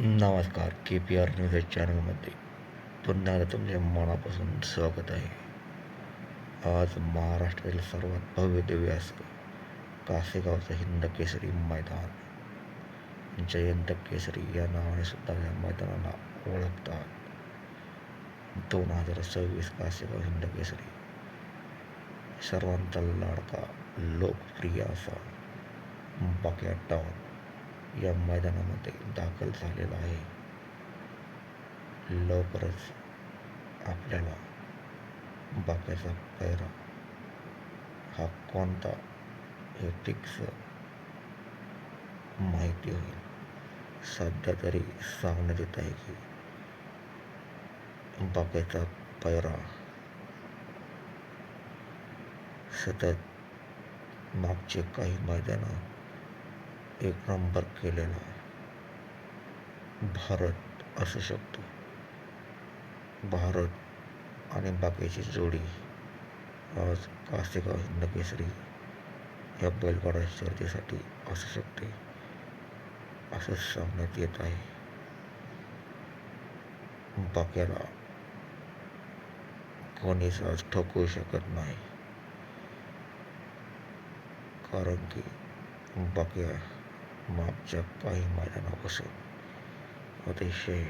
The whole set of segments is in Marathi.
नमस्कार. KPR न्यूज या चॅनलमध्ये पुन्हा एकदा तुमचे मनापासून स्वागत आहे. आज महाराष्ट्रातील सर्वात भव्य दिव्य असं कासेगावचं हिंदकेसरी मैदान, जयंत केसरी या नावाने सुद्धा या मैदानाला ओळखतात. 2026 कासेगाव हिंदकेसरी सर्वांचा लाडका, लोकप्रिय असा बाक्या डॉन या मैदानामध्ये दाखल झालेला आहे. लवकरच आपल्याला बाक्याचा पैरा हा कोणता हे फिक्स माहिती होईल. सध्या तरी सांगण्यात येत आहे की बाक्याचा पैरा सतत मागचे काही मैदानं एक नंबर केलेला भारत असू शकतो. भारत आणि बाकीची जोडी आज कासेगाव हिंदकेसरी या बैलगाडा शर्यतीसाठी असू शकते असं सांगण्यात येत आहे. बाक्याला कोणीच आज ठोकवू शकत नाही, कारण की बाक्या मागच्या काही मैदानापासून अतिशय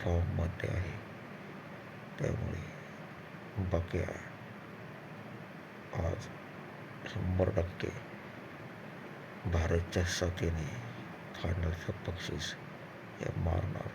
फॉर्ममध्ये आहे. त्यामुळे बाक्या आज 100% भारतच्या साथीने फायनलचं बक्षीस हे मारणार.